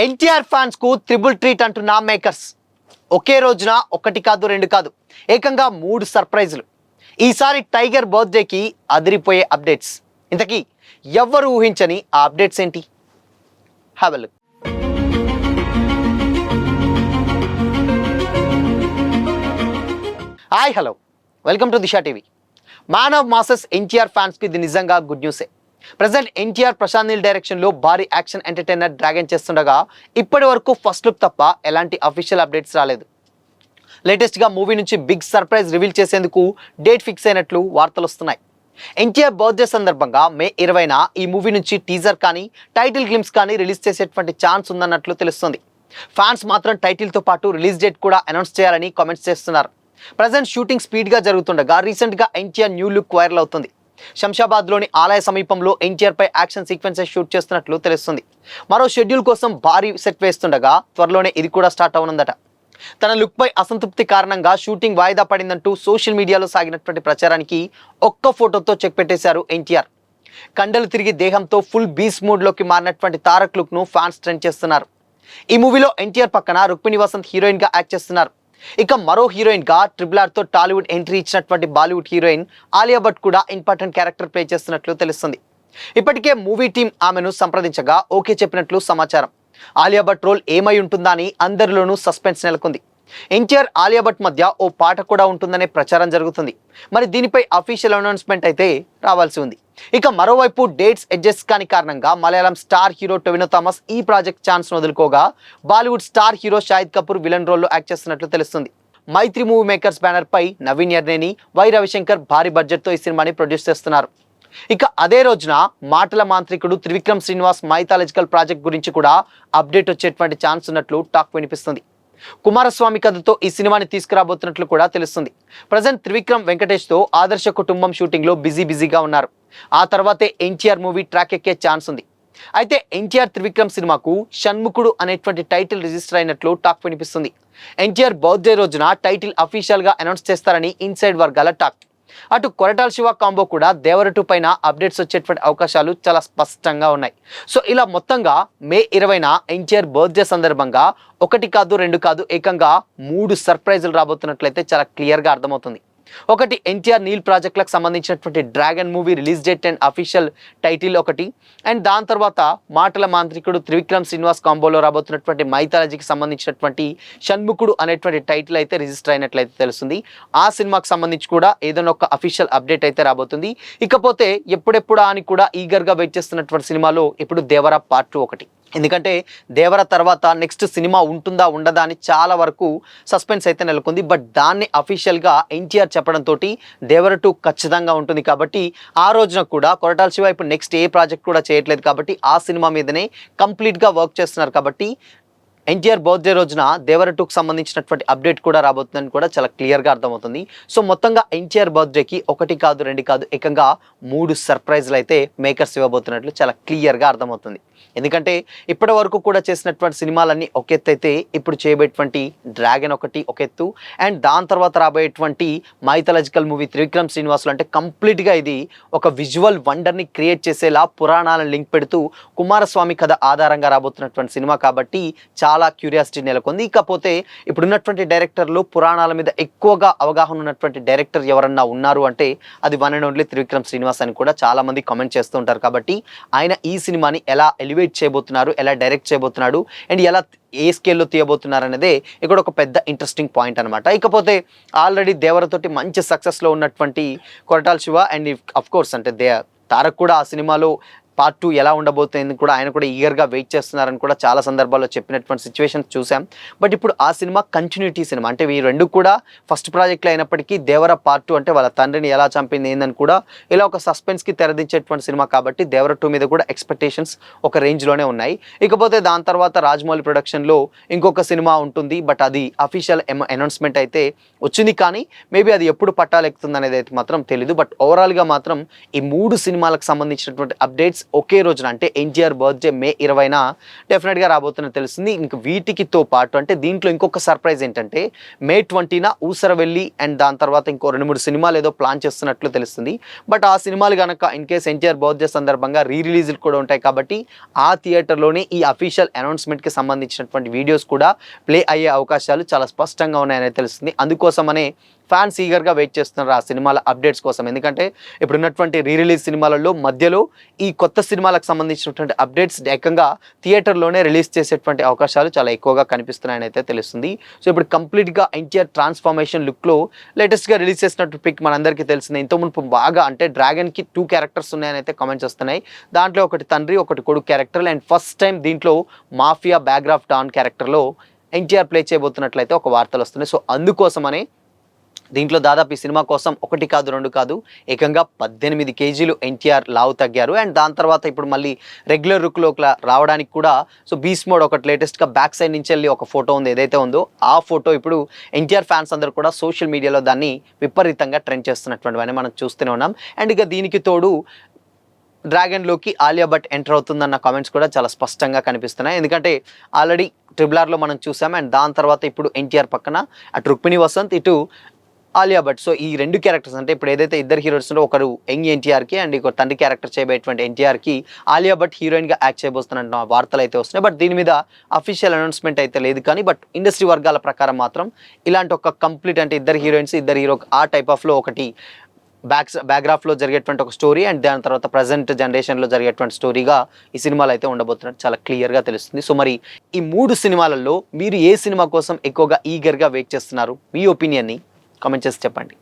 NTR fans కు triple treat అంటున్న makers ఒకే రోజున ఒకటి కాదు రెండు కాదు ఏకంగా 3 సర్ప్రైజులు. ఈసారి టైగర్ బర్త్డేకి అదిరిపోయే అప్డేట్స్. ఇంతకీ ఎవ్వరు ఊహించని ఆ అప్డేట్స్ ఏంటి? Have a look. Hi hello, welcome to Disha TV. Man of masses NTR ఫ్యాన్స్కి ఇది నిజంగా గుడ్ న్యూసే. ప్రజెంట్ ఎన్టీఆర్ ప్రశాంత్ నీల్ డైరెక్షన్లో భారీ యాక్షన్ ఎంటర్టైనర్ డ్రాగన్ చేస్తుండగా ఇప్పటి వరకు ఫస్ట్ లుక్ తప్ప ఎలాంటి అఫీషియల్ అప్డేట్స్ రాలేదు. లేటెస్ట్గా మూవీ నుంచి బిగ్ సర్ప్రైజ్ రివీల్ చేసేందుకు డేట్ ఫిక్స్ అయినట్లు వార్తలు వస్తున్నాయి. ఎన్టీఆర్ బర్త్డే సందర్భంగా మే 20న ఈ మూవీ నుంచి టీజర్ కానీ టైటిల్ గ్లిమ్స్ కానీ రిలీజ్ చేసేటువంటి ఛాన్స్ ఉందన్నట్లు తెలుస్తుంది. ఫ్యాన్స్ మాత్రం టైటిల్తో పాటు రిలీజ్ డేట్ కూడా అనౌన్స్ చేయాలని కామెంట్స్ చేస్తున్నారు. ప్రజెంట్ షూటింగ్ స్పీడ్గా జరుగుతుండగా రీసెంట్గా ఎన్టీఆర్ న్యూ లుక్ వైరల్ అవుతుంది. శంషాబాద్లోని ఆలయ సమీపంలో ఎన్టీఆర్ పై యాక్షన్ సీక్వెన్సెస్ షూట్ చేస్తున్నట్లు తెలుస్తుంది. మరో షెడ్యూల్ కోసం భారీ సెట్ వేస్తుండగా త్వరలోనే ఇది కూడా స్టార్ట్ అవనుందట. తన లుక్ పై అసంతృప్తి కారణంగా షూటింగ్ వాయిదా పడిందంటూ సోషల్ మీడియాలో సాగినటువంటి ప్రచారానికి ఒక్క ఫోటోతో చెక్ పెట్టేశారు ఎన్టీఆర్. కండలు తిరిగి దేహంతో ఫుల్ బీస్ట్ మూడ్లోకి మారినటువంటి తారక్ లుక్ ను ఫ్యాన్స్ ట్రెండ్ చేస్తున్నారు. ఈ మూవీలో ఎన్టీఆర్ పక్కన రుక్మిణి వసంత్ హీరోయిన్ గా యాక్ట్ చేస్తున్నారు. ఇక మరో హీరోయిన్ గా RRR తో టాలీవుడ్ ఎంట్రీ ఇచ్చినటువంటి బాలీవుడ్ హీరోయిన్ ఆలియా భట్ కూడా ఇంపార్టెంట్ క్యారెక్టర్ ప్లే చేస్తున్నట్లు తెలుస్తుంది. ఇప్పటికే మూవీ టీం ఆమెను సంప్రదించగా ఓకే చెప్పినట్లు సమాచారం. ఆలియా భట్ రోల్ ఏమై ఉంటుందా అని అందరిలోనూ సస్పెన్స్ నెలకొంది. ఎన్టీఆర్ ఆలియా భట్ మధ్య ఓ పాట కూడా ఉంటుందనే ప్రచారం జరుగుతుంది. మరి దీనిపై అఫీషియల్ అనౌన్స్మెంట్ అయితే రావాల్సి ఉంది. ఇక మరోవైపు డేట్స్ అడ్జస్ట్ కాని కారణంగా మలయాళం స్టార్ హీరో టొవినో థామస్ ఈ ప్రాజెక్ట్ ఛాన్స్ వదులుకోగా Bollywood star hero Shahid Kapoor villain రోల్లో యాక్ట్ చేస్తున్నట్లు తెలుస్తుంది. మైత్రి మూవీ మేకర్స్ బ్యానర్ పై నవీన్ యర్నేని, వై రవిశంకర్ భారీ బడ్జెట్ తో ఈ సినిమాని ప్రొడ్యూస్ చేస్తున్నారు. ఇక అదే రోజున మాటల మాంత్రికుడు త్రివిక్రమ్ శ్రీనివాస్ మైథాలజికల్ ప్రాజెక్ట్ గురించి కూడా అప్డేట్ వచ్చేటువంటి ఛాన్స్ ఉన్నట్లు టాక్ వినిపిస్తుంది. కుమారస్వామి కథతో ఈ సినిమాని తీసుకురాబోతున్నట్లు కూడా తెలుస్తుంది. ప్రజెంట్ త్రివిక్రమ్ వెంకటేష్ తో ఆదర్శ కుటుంబం షూటింగ్ లో బిజీగా ఉన్నారు. ఆ తర్వాతే ఎన్టీఆర్ మూవీ ట్రాక్ ఎక్కే ఛాన్స్ ఉంది. అయితే ఎన్టీఆర్ త్రివిక్రమ్ సినిమాకు షణ్ముఖుడు అనేటువంటి టైటిల్ రిజిస్టర్ అయినట్లు టాక్ వినిపిస్తుంది. ఎన్టీఆర్ బర్త్డే రోజున టైటిల్ అఫీషియల్ గా అనౌన్స్ చేస్తారని ఇన్సైడ్ వర్గాల టాక్. అటు కొరటాల శివ కాంబో కూడా దేవరటు పైన అప్డేట్స్ వచ్చేటువంటి అవకాశాలు చాలా స్పష్టంగా ఉన్నాయి. సో ఇలా మొత్తంగా మే 20న ఎన్టీఆర్ బర్త్డే సందర్భంగా ఒకటి కాదు రెండు కాదు ఏకంగా 3 సర్ప్రైజులు రాబోతున్నట్లయితే చాలా క్లియర్గా అర్థమవుతుంది. ఒకటి ఎన్టీఆర్ నీల్ ప్రాజెక్టులకు సంబంధించినటువంటి dragon movie release date and official title ఒకటి, అండ్ దాని తర్వాత మాటల మాంత్రికుడు త్రివిక్రమ్ శ్రీనివాస్ కాంబోలో రాబోతున్నటువంటి మైథాలజీకి సంబంధించినటువంటి షణ్ముఖుడు అనేటువంటి టైటిల్ అయితే రిజిస్టర్ అయినట్లయితే తెలుస్తుంది. ఆ సినిమాకి సంబంధించి కూడా ఏదైనా ఒక అఫీషియల్ అప్డేట్ అయితే రాబోతుంది. ఇకపోతే ఎప్పుడెప్పుడా అని కూడా ఈగర్గా వెయిట్ చేస్తున్నటువంటి సినిమాలో ఇప్పుడు దేవరా పార్ట్ 2 ఒకటి. ఎందుకంటే దేవర తర్వాత నెక్స్ట్ సినిమా ఉంటుందా ఉండదా అని చాలా వరకు సస్పెన్స్ అయితే నెలకొంది. బట్ దాన్ని అఫీషియల్గా ఎన్టీఆర్ చెప్పడంతో దేవర 2 ఖచ్చితంగా ఉంటుంది. కాబట్టి ఆ రోజున కూడా కొరటాల శివ ఇప్పుడు నెక్స్ట్ ఏ ప్రాజెక్ట్ కూడా చేయట్లేదు కాబట్టి ఆ సినిమా మీదనే కంప్లీట్గా వర్క్ చేస్తున్నారు. కాబట్టి ఎన్టీఆర్ బర్త్డే రోజున దేవర 2కు సంబంధించినటువంటి అప్డేట్ కూడా రాబోతుందని కూడా చాలా క్లియర్గా అర్థమవుతుంది. సో మొత్తంగా ఎన్టీఆర్ బర్త్డేకి ఒకటి కాదు రెండు కాదు ఏకంగా 3 సర్ప్రైజ్లు అయితే మేకర్స్ ఇవ్వబోతున్నట్లు చాలా క్లియర్గా అర్థమవుతుంది. ఎందుకంటే ఇప్పటి వరకు కూడా చేసినటువంటి సినిమాలన్నీ ఒక ఎత్తు అయితే ఇప్పుడు చేయబోయేటువంటి డ్రాగన్ ఒకటి ఒక ఎత్తు, అండ్ దాని తర్వాత రాబోయేటువంటి మైథాలజికల్ మూవీ త్రివిక్రమ్ శ్రీనివాసులు అంటే కంప్లీట్గా ఇది ఒక విజువల్ వండర్ని క్రియేట్ చేసేలా పురాణాలను లింక్ పెడుతూ కుమారస్వామి కథ ఆధారంగా రాబోతున్నటువంటి సినిమా కాబట్టి చాలా క్యూరియాసిటీ నెలకొంది. ఇకపోతే ఇప్పుడున్నటువంటి డైరెక్టర్లు పురాణాల మీద ఎక్కువగా అవగాహన ఉన్నటువంటి డైరెక్టర్ ఎవరన్నా ఉన్నారు అంటే అది one and only Trivikram Srinivas అని కూడా చాలా మంది కామెంట్ చేస్తూ ఉంటారు. కాబట్టి ఆయన ఈ సినిమాని ఎలా ఎలివేట్ చేయబోతున్నారు, ఎలా డైరెక్ట్ చేయబోతున్నాడు, అండ్ ఎలా ఏ స్కేల్లో తీయబోతున్నారు అనేదే ఇక్కడ ఒక పెద్ద ఇంట్రెస్టింగ్ పాయింట్ అనమాట. ఇకపోతే ఆల్రెడీ దేవరతోటి మంచి సక్సెస్లో ఉన్నటువంటి Koratala Shiva and of course అంటే తారక్ కూడా ఆ సినిమాలో పార్ట్ 2 ఎలా ఉండబోతుంది కూడా ఆయన కూడా ఈగర్గా వెయిట్ చేస్తున్నారని కూడా చాలా సందర్భాల్లో చెప్పినటువంటి సిచ్యువేషన్స్ చూసాం. బట్ ఇప్పుడు ఆ సినిమా కంటిన్యూటీ సినిమా అంటే ఈ రెండు కూడా ఫస్ట్ ప్రాజెక్టులు అయినప్పటికీ దేవర పార్ట్ 2 అంటే వాళ్ళ తండ్రిని ఎలా చంపింది ఏందని కూడా ఇలా ఒక సస్పెన్స్కి తెరదించేటువంటి సినిమా కాబట్టి దేవర 2 మీద కూడా ఎక్స్పెక్టేషన్స్ ఒక రేంజ్లోనే ఉన్నాయి. ఇకపోతే దాని తర్వాత రాజమౌళి ప్రొడక్షన్లో ఇంకొక సినిమా ఉంటుంది. బట్ అది అఫీషియల్ అనౌన్స్మెంట్ అయితే వచ్చింది, కానీ మేబీ అది ఎప్పుడు పట్టాలెక్కుతుంది అనేది అయితే మాత్రం తెలీదు. బట్ ఓవరాల్గా మాత్రం ఈ 3 సినిమాలకు సంబంధించినటువంటి అప్డేట్స్ ఒకే రోజున అంటే ఎన్టీఆర్ బర్త్డే మే 20న డెఫినెట్గా రాబోతున్నది తెలుస్తుంది. ఇంక వీటికితో పాటు అంటే దీంట్లో ఇంకొక సర్ప్రైజ్ ఏంటంటే మే 20న ఊసరవెల్లి అండ్ దాని తర్వాత ఇంకో 2-3 సినిమాలు ఏదో ప్లాన్ చేస్తున్నట్లు తెలుస్తుంది. బట్ ఆ సినిమాలు కనుక ఇన్ కేస్ ఎన్టీఆర్ బర్త్డే సందర్భంగా రిలీజ్లు కూడా ఉంటాయి కాబట్టి ఆ థియేటర్లోనే ఈ అఫీషియల్ అనౌన్స్మెంట్కి సంబంధించినటువంటి వీడియోస్ కూడా ప్లే అయ్యే అవకాశాలు చాలా స్పష్టంగా ఉన్నాయని తెలుస్తుంది. అందుకోసమనే ఫ్యాన్స్ ఈగర్గా వెయిట్ చేస్తున్నారు ఆ సినిమాల అప్డేట్స్ కోసం. ఎందుకంటే ఇప్పుడున్నటువంటి రిలీజ్ సినిమాలలో మధ్యలో ఈ కొత్త సినిమాలకు సంబంధించినటువంటి అప్డేట్స్ ఏకంగా థియేటర్లోనే రిలీజ్ చేసేటువంటి అవకాశాలు చాలా ఎక్కువగా కనిపిస్తున్నాయని అయితే తెలుస్తుంది. సో ఇప్పుడు కంప్లీట్గా ఎన్టీఆర్ ట్రాన్స్ఫార్మేషన్ లుక్లో లేటెస్ట్గా రిలీజ్ చేసినట్టు పిక్ మనందరికీ తెలిసింది. ఇంత మునుపు బాగా అంటే డ్రాగన్కి 2 క్యారెక్టర్స్ ఉన్నాయని అయితే కామెంట్స్ వస్తున్నాయి. దాంట్లో ఒకటి తండ్రి ఒకటి కొడుకు క్యారెక్టర్ అండ్ ఫస్ట్ టైం దీంట్లో మాఫియా బ్యాక్గ్రాఫ్ డాన్ క్యారెక్టర్లో ఎన్టీఆర్ ప్లే చేయబోతున్నట్లయితే ఒక వార్తలు వస్తున్నాయి. సో అందుకోసమనే దీంట్లో దాదాపు ఈ సినిమా కోసం 1 కాదు 2 కాదు ఏకంగా 18 కేజీలు ఎన్టీఆర్ లావు తగ్గారు. అండ్ దాని తర్వాత ఇప్పుడు మళ్ళీ రెగ్యులర్ లుక్లోకి రావడానికి కూడా సో బీస్ట్ మోడ్ ఒకటి లేటెస్ట్గా బ్యాక్ సైడ్ నుంచి వెళ్ళి ఒక ఫోటో ఉంది ఏదైతే ఉందో ఆ ఫోటో ఇప్పుడు ఎన్టీఆర్ ఫ్యాన్స్ అందరూ కూడా సోషల్ మీడియాలో దాన్ని విపరీతంగా ట్రెండ్ చేస్తున్నటువంటివన్నీ మనం చూస్తూనే ఉన్నాం. అండ్ ఇక దీనికి తోడు డ్రాగన్లోకి ఆలియా భట్ ఎంటర్ అవుతుందన్న కామెంట్స్ కూడా చాలా స్పష్టంగా కనిపిస్తున్నాయి. ఎందుకంటే ఆల్రెడీ RRRలో మనం చూసాం అండ్ దాని తర్వాత ఇప్పుడు ఎన్టీఆర్ పక్కన అటు రుక్మిణి వసంత్ ఇటు ఆలియా భట్. సో ఈ 2 క్యారెక్టర్స్ అంటే ఇప్పుడు ఏదైతే ఇద్దరు హీరోస్ ఉన్నారో ఒకరు యంగ్ ఎన్టీఆర్కి అండ్ ఇంకో తండ్రి క్యారెక్టర్ చేయబోయేటువంటి ఎన్టీఆర్కి ఆలియా భట్ హీరోయిన్గా యాక్ట్ చేయబోతున్న వార్తలు అయితే వస్తున్నాయి. బట్ దీని మీద అఫీషియల్ అనౌన్స్మెంట్ అయితే లేదు. కానీ బట్ ఇండస్ట్రీ వర్గాల ప్రకారం మాత్రం ఇలాంటి ఒక కంప్లీట్ అంటే ఇద్దరు హీరోయిన్స్ ఇద్దరు హీరో ఆ టైప్ ఆఫ్లో ఒకటి బ్యాక్గ్రాఫ్లో జరిగేటువంటి ఒక స్టోరీ అండ్ దాని తర్వాత ప్రజెంట్ జనరేషన్లో జరిగేటువంటి స్టోరీగా ఈ సినిమాలు అయితే ఉండబోతున్నట్టు చాలా క్లియర్గా తెలుస్తుంది. సో మరి ఈ 3 సినిమాలలో మీరు ఏ సినిమా కోసం ఎక్కువగా ఈగర్గా వెయిట్ చేస్తున్నారు? మీ ఒపీనియన్ని కామెంట్ చేసి చెప్పండి.